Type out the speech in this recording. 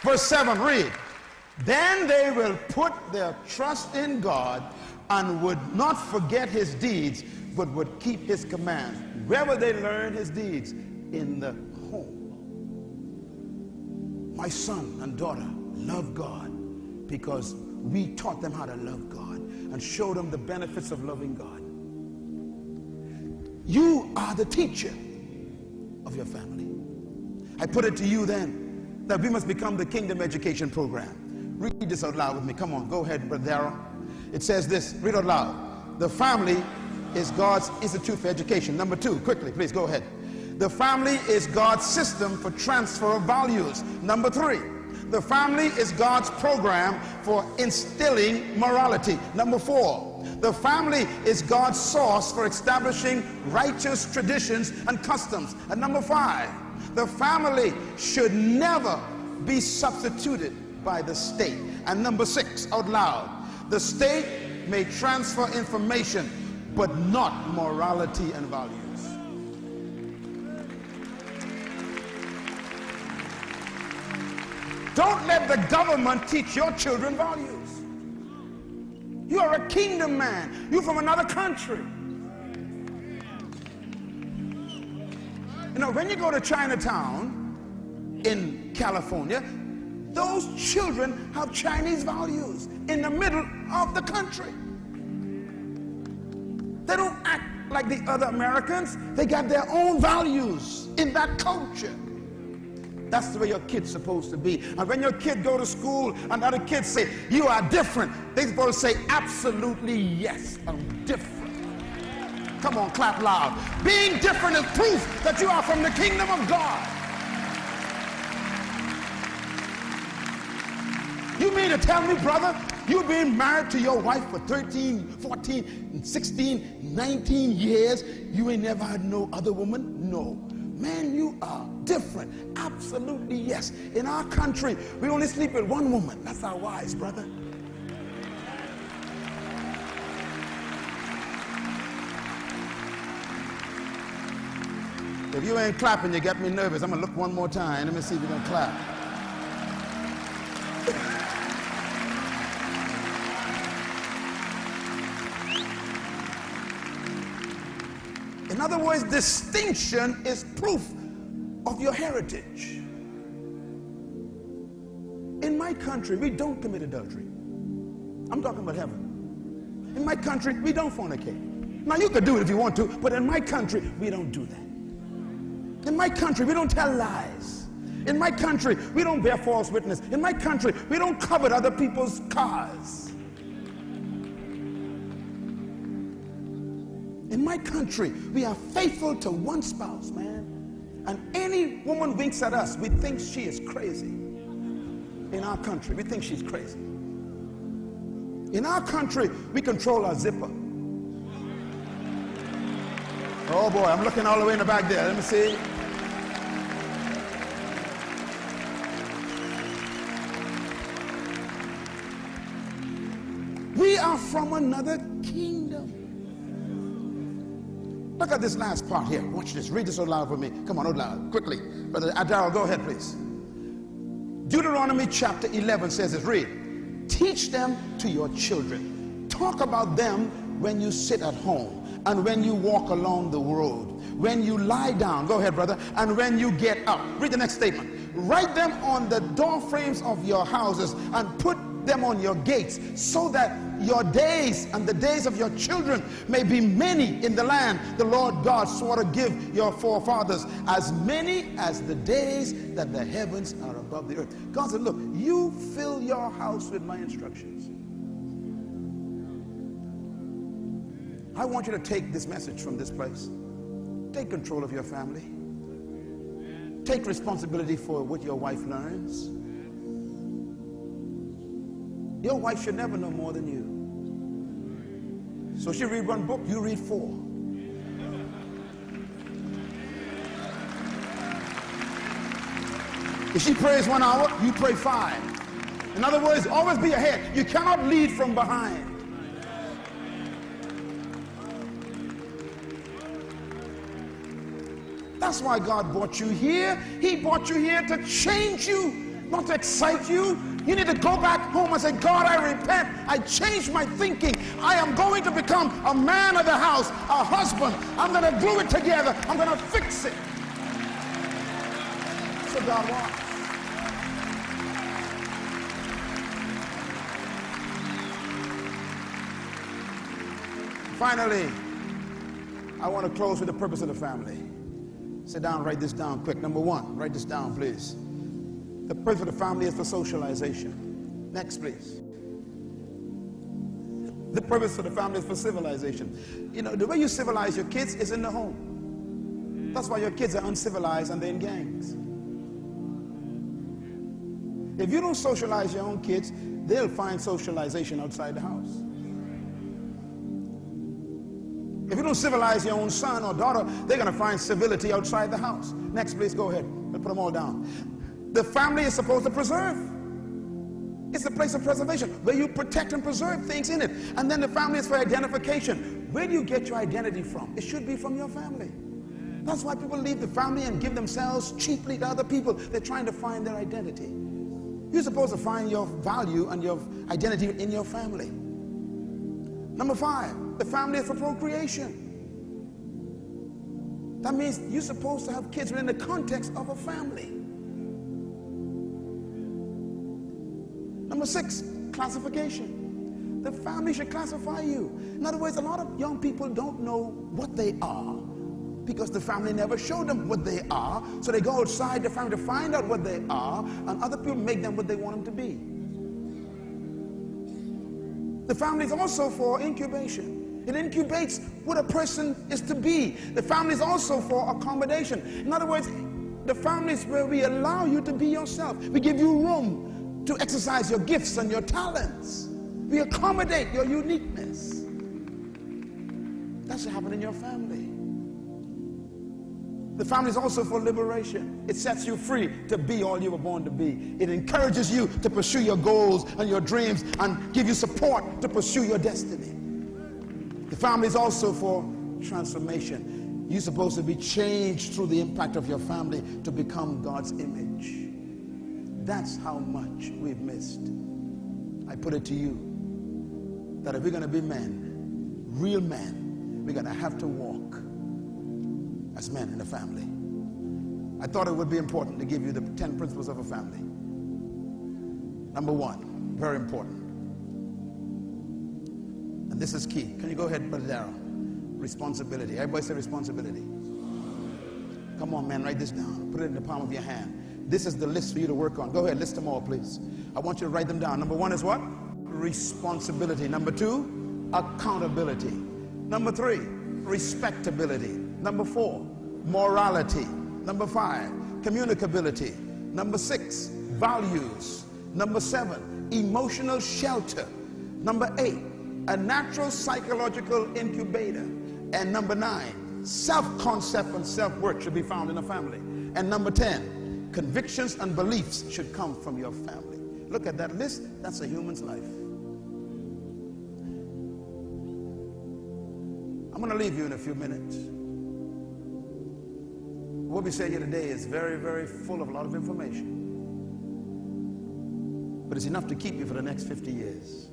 Verse 7, read. Then they will put their trust in God and would not forget his deeds, but would keep his commands. Where will they learn his deeds? In the home. My son and daughter love God because we taught them how to love God and showed them the benefits of loving God. You are the teacher of your family. I put it to you then that we must become the Kingdom Education Program. Read this out loud with me. Come on, go ahead, Brother Darrell. It says this, read out loud. The family is God's institute for education. Number 2, quickly, please, go ahead. The family is God's system for transfer of values. Number 3, the family is God's program for instilling morality. Number 4, the family is God's source for establishing righteous traditions and customs. And number 5, the family should never be substituted by the state. And number 6, out loud, the state may transfer information but not morality and values. Don't let the government teach your children values. You are a kingdom man. You're from another country. You know, when you go to Chinatown in California, those children have Chinese values in the middle of the country. They don't act like the other Americans. They got their own values in that culture. That's the way your kid's supposed to be. And when your kid go to school and other kids say, you are different, they're supposed to say, absolutely yes, I'm different. Come on, clap loud. Being different is proof that you are from the kingdom of God. You mean to tell me, brother, you've been married to your wife for 13, 14, 16, 19 years, you ain't never had no other woman? No. Man, you are different. Absolutely yes. In our country, we only sleep with one woman. That's our wives, brother. If you ain't clapping, you get me nervous. I'm going to look one more time. Let me see if you're going to clap. In other words, distinction is proof of your heritage. In my country, we don't commit adultery. I'm talking about heaven. In my country, we don't fornicate. Now, you could do it if you want to, but in my country, we don't do that. In my country, we don't tell lies. In my country, we don't bear false witness. In my country, we don't covet other people's cars. In my country, we are faithful to one spouse, man. And any woman winks at us, we think she is crazy. In our country, we think she's crazy. In our country, we control our zipper. Oh boy, I'm looking all the way in the back there. Let me see. We are from another kingdom. Look at this last part here. Watch this. Read this out loud for me. Come on, out loud. Quickly. Brother Darrell, go ahead, please. Deuteronomy chapter 11 says this. Read. Teach them to your children. Talk about them when you sit at home and when you walk along the road. When you lie down. Go ahead, brother. And when you get up. Read the next statement. Write them on the door frames of your houses and put them on your gates, so that your days and the days of your children may be many in the land the Lord God swore to give your forefathers, as many as the days that the heavens are above the earth. God said, look, you fill your house with my instructions. I want you to take this message from this place. Take control of your family. Take responsibility for what your wife learns. Your wife should never know more than you. So she read one book, you read 4. If she prays 1 hour, you pray 5. In other words, always be ahead. You cannot lead from behind. That's why God brought you here. He brought you here to change you not to excite you. You need to go back home and say, God, I repent. I changed my thinking. I am going to become a man of the house, a husband. I'm going to glue it together. I'm going to fix it. That's what God wants. Finally, I want to close with the purpose of the family. Sit down, write this down quick. Number one, write this down, please. The purpose of the family is for socialization. Next, please. The purpose of the family is for civilization. You know, the way you civilize your kids is in the home. That's why your kids are uncivilized and they're in gangs. If you don't socialize your own kids, they'll find socialization outside the house. If you don't civilize your own son or daughter, they're going to find civility outside the house. Next, please, go ahead. Let's put them all down. The family is supposed to preserve. It's a place of preservation where you protect and preserve things in it. And then the family is for identification. Where do you get your identity from? It should be from your family. That's why people leave the family and give themselves cheaply to other people. They're trying to find their identity. You're supposed to find your value and your identity in your family. Number 5, the family is for procreation. That means you're supposed to have kids within the context of a family. Number 6, classification. The family should classify you. In other words, a lot of young people don't know what they are because the family never showed them what they are. So they go outside the family to find out what they are, and other people make them what they want them to be. The family is also for incubation. It incubates what a person is to be. The family is also for accommodation. In other words, the family is where we allow you to be yourself. We give you room to exercise your gifts and your talents. We accommodate your uniqueness. That should happen in your family. The family is also for liberation. It sets you free to be all you were born to be. It encourages you to pursue your goals and your dreams and give you support to pursue your destiny. The family is also for transformation. You're supposed to be changed through the impact of your family to become God's image. That's how much we've missed. I put it to you that if we're going to be men, real men, we're going to have to walk as men in a family. I thought it would be important to give you the 10 principles of a family. Number 1, very important. And this is key. Can you go ahead, Brother Darrell? Responsibility. Everybody say responsibility. Come on, man, write this down. Put it in the palm of your hand. This is the list for you to work on. Go ahead, list them all, please. I want you to write them down. Number 1 is what? Responsibility. Number 2, accountability. Number 3, respectability. Number 4, morality. Number 5, communicability. Number 6, values. Number 7, emotional shelter. Number 8, a natural psychological incubator. And number 9, self-concept and self-worth should be found in a family. And number 10, convictions and beliefs should come from your family. Look at that list. That's a human's life. I'm going to leave you in a few minutes. What we say here today is very, very full of a lot of information. But it's enough to keep you for the next 50 years.